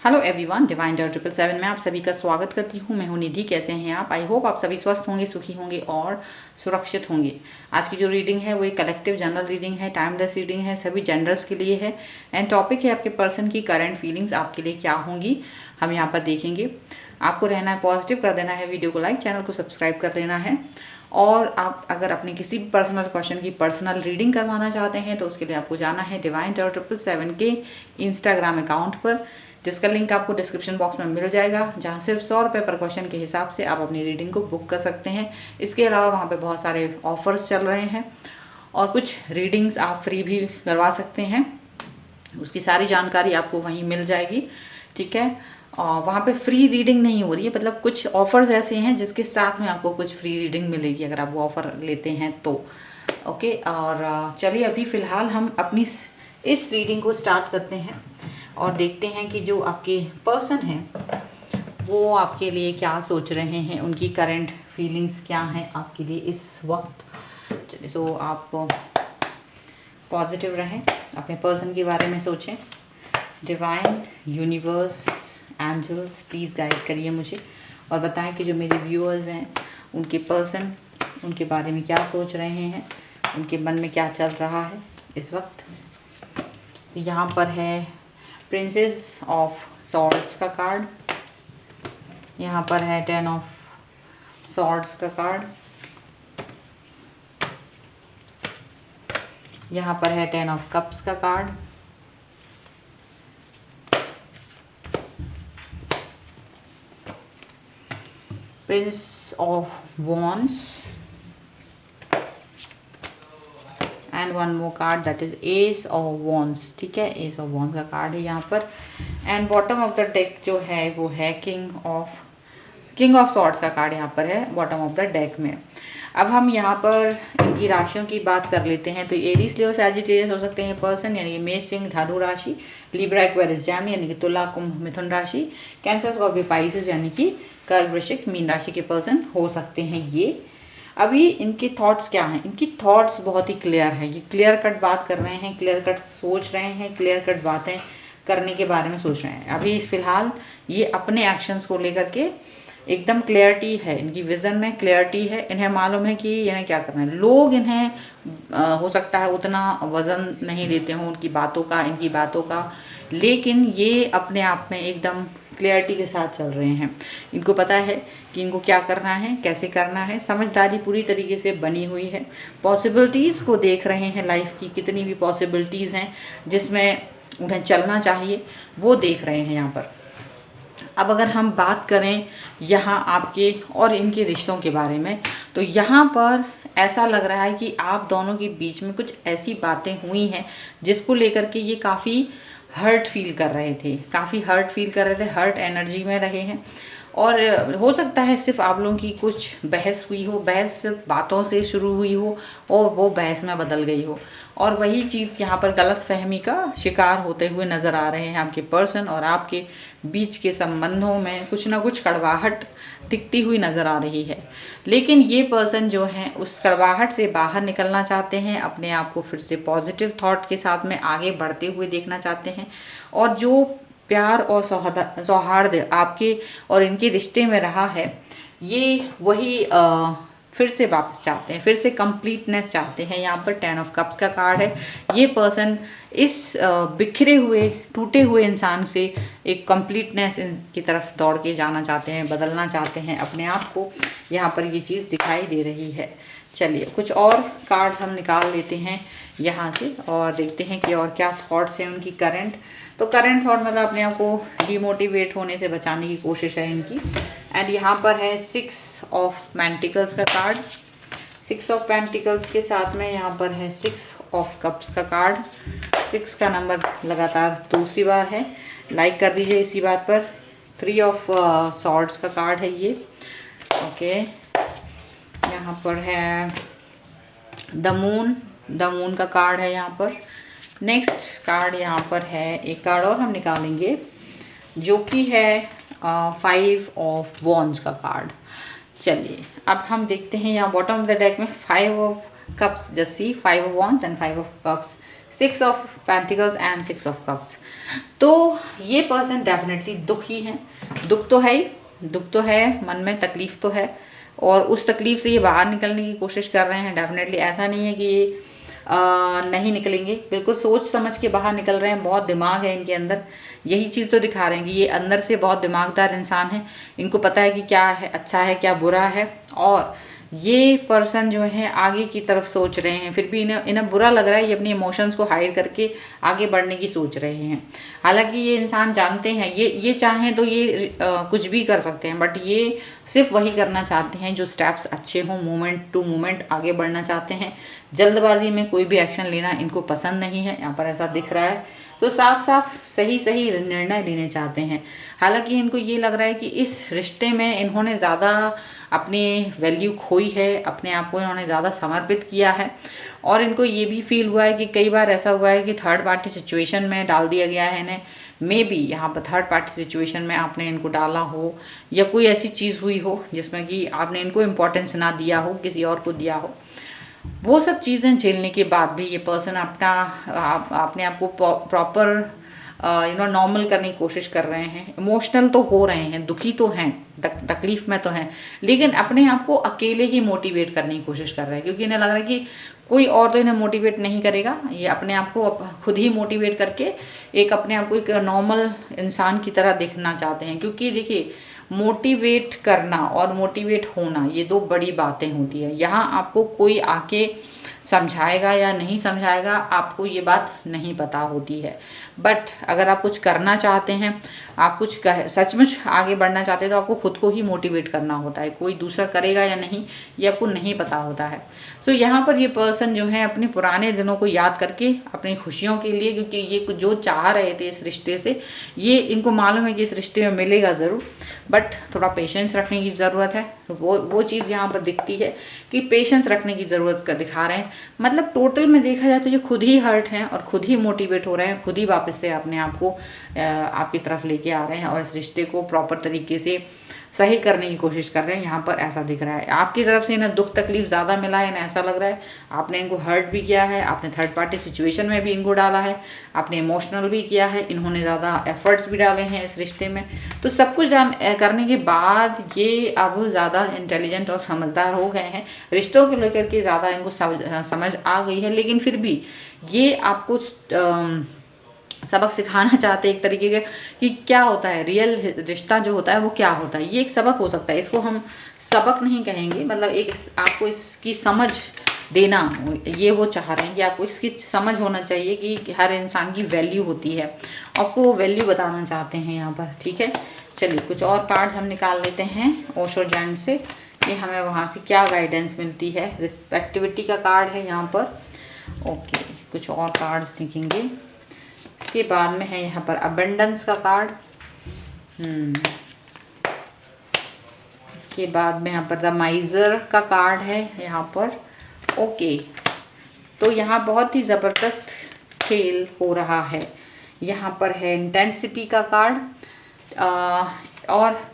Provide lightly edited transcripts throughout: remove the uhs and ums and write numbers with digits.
Hello everyone, divine डर 777 में आप सभी का स्वागत करती हूँ। मैं हूँ निधि। कैसे हैं आप? आई होप आप सभी स्वस्थ होंगे, सुखी होंगे और सुरक्षित होंगे। आज की जो रीडिंग है वो एक कलेक्टिव जनरल रीडिंग है, टाइमलेस रीडिंग है, सभी जेंडर्स के लिए है। एंड टॉपिक है आपके पर्सन की करंट फीलिंग्स आपके लिए क्या होंगी, हम यहाँ पर देखेंगे। आपको रहना है पॉजिटिव, कर देना है वीडियो को लाइक, चैनल को सब्सक्राइब कर लेना है। और आप अगर अपने किसी भी पर्सनल क्वेश्चन की पर्सनल रीडिंग करवाना चाहते हैं तो उसके लिए आपको जाना है डिवाइन डर 777 के इंस्टाग्राम अकाउंट पर, जिसका लिंक आपको डिस्क्रिप्शन बॉक्स में मिल जाएगा, जहां सिर्फ 100 रुपये पर क्वेश्चन के हिसाब से आप अपनी रीडिंग को बुक कर सकते हैं। इसके अलावा वहां पे बहुत सारे ऑफर्स चल रहे हैं और कुछ रीडिंग्स आप फ्री भी करवा सकते हैं। उसकी सारी जानकारी आपको वहीं मिल जाएगी, ठीक है। और वहाँ पे फ्री रीडिंग नहीं हो रही है, मतलब कुछ ऑफर्स ऐसे हैं जिसके साथ में आपको कुछ फ्री रीडिंग मिलेगी अगर आप वो ऑफ़र लेते हैं तो। ओके, और चलिए अभी फ़िलहाल हम अपनी इस रीडिंग को स्टार्ट करते हैं और देखते हैं कि जो आपके पर्सन हैं वो आपके लिए क्या सोच रहे हैं, उनकी करंट फीलिंग्स क्या हैं आपके लिए इस वक्त। चलिए, तो आप पॉजिटिव रहें, अपने पर्सन के बारे में सोचें। Divine, universe, angels, please guide करिए मुझे और बताएं कि जो मेरे व्यूअर्स हैं उनके पर्सन उनके बारे में क्या सोच रहे हैं, उनके मन में क्या चल रहा है इस वक्त। यहाँ पर है प्रिंसेस ऑफ सॉर्ड्स का कार्ड, यहाँ पर है 10 ऑफ सॉर्ड्स का कार्ड, यहाँ पर है 10 ऑफ कप्स का card, Prince of wands and one more card that is S of wands, ठीक है। एस ऑफ वॉन्ड्स का कार्ड है यहाँ पर। And bottom of the deck जो है वो है किंग ऑफ सॉर्ड्स का कार्ड यहाँ पर है बॉटम ऑफ द डेक में। अब हम यहाँ पर इनकी राशियों की बात कर लेते हैं। तो एरीज, लियो, सैजिटेरियस हो सकते हैं पर्सन, यानी कि मेष, सिंह, धनु राशि, लिब्रा, एक्वेरियस, जेमिनी यानी कि तुला, कुंभ, मिथुन राशि, कैंसर, स्कॉर्पियो, पाइसेस यानी कि कर्क, वृश्चिक, मीन राशि के पर्सन हो सकते हैं ये। अभी इनके थॉट्स क्या हैं? इनकी थॉट्स बहुत ही क्लियर है, ये क्लियर कट बात कर रहे हैं, क्लियर कट सोच रहे हैं, क्लियर कट बातें करने के बारे में सोच रहे हैं। अभी फ़िलहाल ये अपने एक्शंस को लेकर के एकदम क्लियरिटी है, इनकी विज़न में क्लियरिटी है। इन्हें मालूम है कि इन्हें क्या करना है। लोग इन्हें हो सकता है उतना वज़न नहीं देते हों उनकी बातों का, इनकी बातों का, लेकिन ये अपने आप में एकदम क्लियरिटी के साथ चल रहे हैं। इनको पता है कि इनको क्या करना है, कैसे करना है, समझदारी पूरी तरीके से बनी हुई है। पॉसिबिलिटीज़ को देख रहे हैं, लाइफ की कितनी भी पॉसिबिलिटीज़ हैं जिसमें उन्हें चलना चाहिए, वो देख रहे हैं यहाँ पर। अब अगर हम बात करें यहाँ आपके और इनके रिश्तों के बारे में, तो यहाँ पर ऐसा लग रहा है कि आप दोनों के बीच में कुछ ऐसी बातें हुई हैं जिसको लेकर के ये काफ़ी हर्ट फील कर रहे थे, हर्ट एनर्जी में रहे हैं। और हो सकता है सिर्फ आप लोगों की कुछ बहस हुई हो, बहस सिर्फ बातों से शुरू हुई हो और वो बहस में बदल गई हो, और वही चीज़ यहाँ पर गलतफहमी का शिकार होते हुए नज़र आ रहे हैं। आपके पर्सन और आपके बीच के संबंधों में कुछ ना कुछ कड़वाहट दिखती हुई नज़र आ रही है, लेकिन ये पर्सन जो है उस कड़वाहट से बाहर निकलना चाहते हैं, अपने आप को फिर से पॉजिटिव थॉट के साथ में आगे बढ़ते हुए देखना चाहते हैं। और जो प्यार और सौहार्द आपके और इनके रिश्ते में रहा है, ये वही फिर से वापस चाहते हैं, फिर से कंप्लीटनेस चाहते हैं। यहाँ पर 10 ऑफ कप्स का कार्ड है। ये पर्सन इस बिखरे हुए, टूटे हुए इंसान से एक कंप्लीटनेस की तरफ दौड़ के जाना चाहते हैं, बदलना चाहते हैं अपने आप को। यहाँ पर ये चीज़ दिखाई दे रही है। चलिए कुछ और कार्ड्स हम निकाल लेते हैं यहाँ से और देखते हैं कि और क्या थॉट्स हैं उनकी करंट। तो करंट थॉट मतलब अपने आप को डिमोटिवेट होने से बचाने की कोशिश है इनकी। एंड यहाँ पर है 6 ऑफ पेंटिकल्स का कार्ड। 6 ऑफ पेंटिकल्स के साथ में यहाँ पर है 6 ऑफ कप्स का कार्ड। 6 का नंबर लगातार दूसरी बार है, लाइक कर दीजिए इसी बात पर। 3 ऑफ सॉर्ड्स का कार्ड है ये। ओके, यहाँ पर है द मून का कार्ड है यहाँ पर। नेक्स्ट कार्ड यहाँ पर है, एक कार्ड और हम निकालेंगे जो कि है 5 ऑफ वॉन्ड्स का कार्ड। चलिए अब हम देखते हैं यहाँ बॉटम ऑफ द डेक में 5 ऑफ कप्स, जैसी 5 of wands and 5 of cups 6 of pentacles and 6 of cups. तो ये पर्सन डेफिनेटली दुखी है, दुख तो है ही, दुख तो है मन में, तकलीफ तो है, और उस तकलीफ से ये बाहर निकलने की कोशिश कर रहे हैं। डेफिनेटली ऐसा नहीं है कि ये नहीं निकलेंगे, बिल्कुल सोच समझ के बाहर निकल रहे हैं। बहुत दिमाग है इनके अंदर, यही चीज़ तो दिखा रहे हैं कि ये अंदर से बहुत दिमागदार इंसान है। इनको पता है कि क्या है अच्छा है क्या बुरा है, और ये पर्सन जो है आगे की तरफ सोच रहे हैं। फिर भी इन्हें बुरा लग रहा है, ये अपनी इमोशंस को हाइड करके आगे बढ़ने की सोच रहे हैं। हालांकि ये इंसान जानते हैं, ये चाहें तो ये कुछ भी कर सकते हैं, बट ये सिर्फ वही करना चाहते हैं जो स्टेप्स अच्छे हों, मोमेंट टू मोमेंट आगे बढ़ना चाहते हैं। जल्दबाजी में कोई भी एक्शन लेना इनको पसंद नहीं है, यहाँ पर ऐसा दिख रहा है। तो साफ साफ सही सही निर्णय लेने चाहते हैं। हालांकि इनको ये लग रहा है कि इस रिश्ते में इन्होंने ज़्यादा अपनी वैल्यू खोई है, अपने आप को इन्होंने ज़्यादा समर्पित किया है, और इनको ये भी फील हुआ है कि कई बार ऐसा हुआ है कि थर्ड पार्टी सिचुएशन में डाल दिया गया है इन्हें। मे बी यहाँ पर थर्ड पार्टी सिचुएशन में आपने इनको डाला हो, या कोई ऐसी चीज़ हुई हो जिसमें कि आपने इनको इम्पोर्टेंस ना दिया हो, किसी और को दिया हो। वो सब चीज़ें झेलने के बाद भी ये पर्सन अपने आप को प्रॉपर नॉर्मल करने की कोशिश कर रहे हैं। इमोशनल तो हो रहे हैं, दुखी तो हैं, तकलीफ में तो हैं, लेकिन अपने आप को अकेले ही मोटिवेट करने की कोशिश कर रहे हैं, क्योंकि इन्हें लग रहा है कि कोई और तो इन्हें मोटिवेट नहीं करेगा। ये अपने आप को खुद ही मोटिवेट करके एक अपने आप को एक नॉर्मल इंसान की तरह देखना चाहते हैं। क्योंकि देखिए, मोटिवेट करना और मोटिवेट होना ये दो बड़ी बातें होती है। यहाँ आपको कोई आके समझाएगा या नहीं समझाएगा, आपको ये बात नहीं पता होती है। बट अगर आप कुछ करना चाहते हैं, आप कुछ सचमुच आगे बढ़ना चाहते हैं, तो आपको खुद को ही मोटिवेट करना होता है। कोई दूसरा करेगा या नहीं ये आपको नहीं पता होता है। सो यहाँ पर ये पर्सन जो है अपने पुराने दिनों को याद करके अपनी खुशियों के लिए, क्योंकि ये जो चाह रहे थे इस रिश्ते से, ये इनको मालूम है कि इस रिश्ते में मिलेगा ज़रूर, बट थोड़ा पेशेंस रखने की ज़रूरत है। वो चीज़ यहाँ पर दिखती है कि पेशेंस रखने की ज़रूरत का दिखा रहे हैं। मतलब टोटल में देखा जाए तो ये खुद ही हर्ट हैं और खुद ही मोटिवेट हो रहे हैं, खुद ही वापस से अपने आप को आपकी तरफ लेके आ रहे हैं और इस रिश्ते को प्रॉपर तरीके से सही करने की कोशिश कर रहे हैं। यहाँ पर ऐसा दिख रहा है आपकी तरफ से इन्हें दुख तकलीफ ज़्यादा मिला है, इन्हें ऐसा लग रहा है आपने इनको हर्ट भी किया है, आपने थर्ड पार्टी सिचुएशन में भी इनको डाला है, आपने इमोशनल भी किया है, इन्होंने ज़्यादा एफर्ट्स भी डाले हैं इस रिश्ते में। तो सब कुछ करने के बाद ये अब ज़्यादा इंटेलिजेंट और समझदार हो गए हैं, रिश्तों को लेकर के ज़्यादा इनको समझ आ गई है। लेकिन फिर भी ये आपको सबक सिखाना चाहते हैं एक तरीके का कि क्या होता है रियल रिश्ता जो होता है वो क्या होता है। ये एक सबक हो सकता है, इसको हम सबक नहीं कहेंगे, मतलब एक आपको इसकी समझ देना, ये वो चाह रहे हैं कि आपको इसकी समझ होना चाहिए कि हर इंसान की वैल्यू होती है, आपको वो वैल्यू बताना चाहते हैं यहाँ पर। ठीक है, चलिए कुछ और कार्ड्स हम निकाल लेते हैं ओशो जैंट से कि हमें वहाँ से क्या गाइडेंस मिलती है। रिस्पेक्टिविटी का कार्ड है यहाँ पर। ओके, कुछ और कार्ड्स दिखेंगे। इसके बाद में है यहाँ पर अबंडेंस का कार्ड। इसके बाद में यहाँ पर द माइजर का कार्ड है यहाँ पर। ओके, तो यहाँ बहुत ही ज़बरदस्त खेल हो रहा है। यहाँ पर है इंटेंसिटी का कार्ड और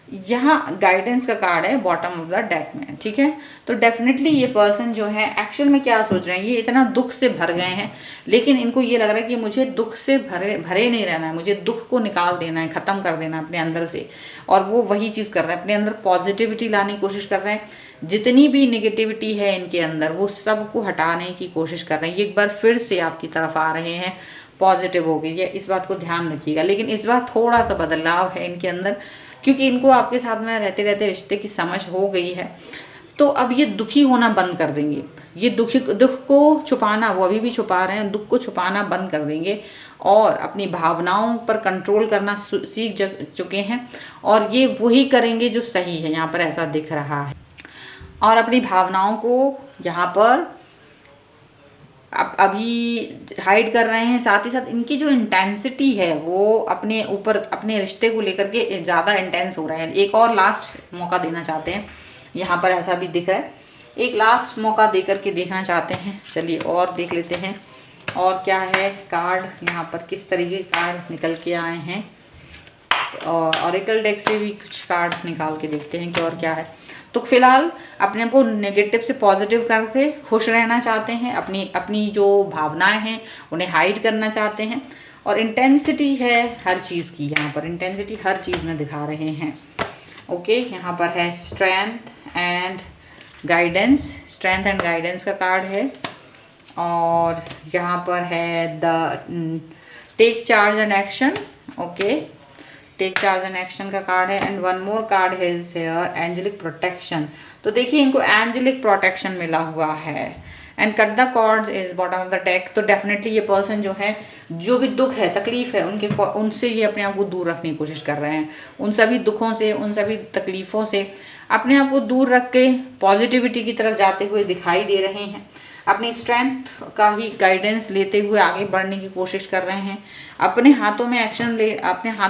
यहाँ गाइडेंस का कार्ड है बॉटम ऑफ द डेक में। ठीक है, तो डेफिनेटली ये पर्सन जो है एक्चुअल में क्या सोच रहे हैं, ये इतना दुख से भर गए हैं, लेकिन इनको ये लग रहा है कि मुझे दुख से भरे नहीं रहना है, मुझे दुख को निकाल देना है, ख़त्म कर देना है अपने अंदर से। और वो वही चीज़ कर रहे हैं, अपने अंदर पॉजिटिविटी लाने की कोशिश कर रहे हैं। जितनी भी निगेटिविटी है इनके अंदर वो सब को हटाने की कोशिश कर रहे हैं। ये एक बार फिर से आपकी तरफ आ रहे हैं, पॉजिटिव हो गई है, इस बात को ध्यान रखिएगा। लेकिन इस बार थोड़ा सा बदलाव है इनके अंदर, क्योंकि इनको आपके साथ में रहते रहते रिश्ते की समझ हो गई है। तो अब ये दुखी होना बंद कर देंगे, ये दुख को छुपाना, वो अभी भी छुपा रहे हैं, दुख को छुपाना बंद कर देंगे और अपनी भावनाओं पर कंट्रोल करना सीख चुके हैं। और ये वही करेंगे जो सही है, यहाँ पर ऐसा दिख रहा है। और अपनी भावनाओं को यहाँ पर अभी हाइड कर रहे हैं। साथ ही साथ इनकी जो इंटेंसिटी है वो अपने ऊपर, अपने रिश्ते को लेकर के ज़्यादा इंटेंस हो रहे हैं। एक और लास्ट मौका देना चाहते हैं, यहाँ पर ऐसा भी दिख रहा है, एक लास्ट मौका दे करके देखना चाहते हैं। चलिए और देख लेते हैं और क्या है कार्ड, यहाँ पर किस तरीके के कार्ड निकल के आए हैं। ऑरेकल डेक से भी कुछ कार्ड्स निकाल के देखते हैं कि और क्या है। तो फिलहाल अपने आप को नेगेटिव से पॉजिटिव करके खुश रहना चाहते हैं, अपनी जो भावनाएं हैं उन्हें हाइड करना चाहते हैं। और इंटेंसिटी है हर चीज़ की, यहाँ पर इंटेंसिटी हर चीज़ में दिखा रहे हैं। ओके, यहाँ पर है strength and guidance, strength and guidance का कार्ड है। और यहाँ पर है the take charge and action. Okay, take charge and action का कार्ड है। एंड वन मोर कार्ड है हियर, एंजेलिक प्रोटेक्शन। तो देखिए इनको एंजेलिक प्रोटेक्शन मिला हुआ है। And cut the cords is bottom of the deck. तो डेफिनेटली ये पर्सन जो है, जो भी दुख है, तकलीफ है उनसे ये अपने आप को दूर रखने की कोशिश कर रहे हैं। उन सभी दुखों से, उन सभी तकलीफ़ों से अपने आप को दूर रख के पॉजिटिविटी की तरफ जाते हुए दिखाई दे रहे हैं। अपनी स्ट्रेंथ का ही गाइडेंस लेते हुए आगे बढ़ने की कोशिश कर रहे हैं। अपने हाथों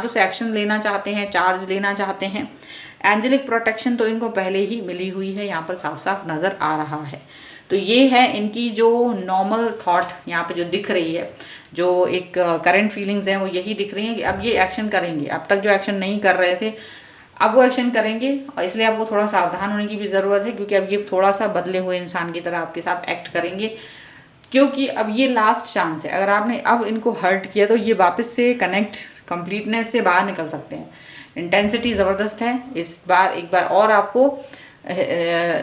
से एक्शन लेना चाहते हैं, चार्ज लेना चाहते हैं। एंजेलिक प्रोटेक्शन तो इनको पहले ही मिली हुई है, यहाँ पर साफ साफ नज़र आ रहा है। तो ये है इनकी जो नॉर्मल थॉट यहाँ पे जो दिख रही है, जो एक करंट फीलिंग्स हैं वो यही दिख रही हैं कि अब ये एक्शन करेंगे। अब तक जो एक्शन नहीं कर रहे थे अब वो एक्शन करेंगे, और इसलिए आपको थोड़ा सावधान होने की भी ज़रूरत है, क्योंकि अब ये थोड़ा सा बदले हुए इंसान की तरह आपके साथ एक्ट करेंगे। क्योंकि अब ये लास्ट चांस है, अगर आपने अब इनको हर्ट किया तो ये वापस से कनेक्ट कंप्लीटनेस से बाहर निकल सकते हैं। इंटेंसिटी ज़बरदस्त है, इस बार एक बार और आपको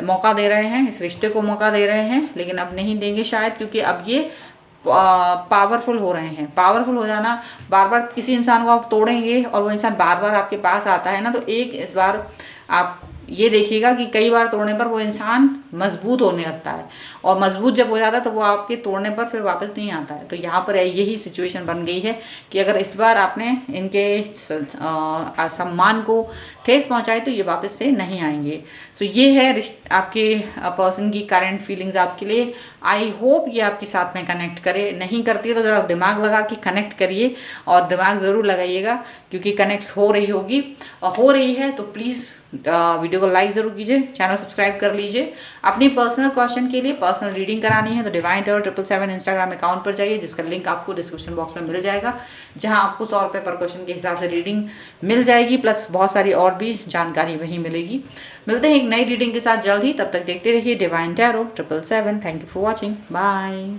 मौका दे रहे हैं, इस रिश्ते को मौका दे रहे हैं, लेकिन अब नहीं देंगे शायद, क्योंकि अब ये पावरफुल हो रहे हैं। पावरफुल हो जाना, बार बार किसी इंसान को आप तोड़ेंगे और वो इंसान बार बार आपके पास आता है ना, तो इस बार आप ये देखिएगा कि कई बार तोड़ने पर वो इंसान मजबूत होने लगता है, और मजबूत जब हो जाता है तो वो आपके तोड़ने पर फिर वापस नहीं आता है। तो यहाँ पर यही सिचुएशन बन गई है कि अगर इस बार आपने इनके सम्मान को ठेस पहुँचाई तो ये वापस से नहीं आएंगे। तो ये है आपके पर्सन की करंट फीलिंग्स आपके लिए। आई होप ये आपके साथ में कनेक्ट करे। नहीं करती है तो ज़रा दिमाग लगा के कनेक्ट करिए, और दिमाग ज़रूर लगाइएगा, क्योंकि कनेक्ट हो रही होगी, और हो रही है तो प्लीज़ वीडियो को लाइक ज़रूर कीजिए, चैनल सब्सक्राइब कर लीजिए। अपनी पर्सनल क्वेश्चन के लिए पर्सनल रीडिंग करानी है तो डिवाइन टैरो 777 इंस्टाग्राम अकाउंट पर जाइए, जिसका लिंक आपको डिस्क्रिप्शन बॉक्स में मिल जाएगा, जहां आपको 100 रुपये पर क्वेश्चन के हिसाब से रीडिंग मिल जाएगी, प्लस बहुत सारी और भी जानकारी वहीं मिलेगी। मिलते हैं एक नई रीडिंग के साथ जल्द ही, तब तक देखते रहिए divine tarot 777। Thank you for watching, bye.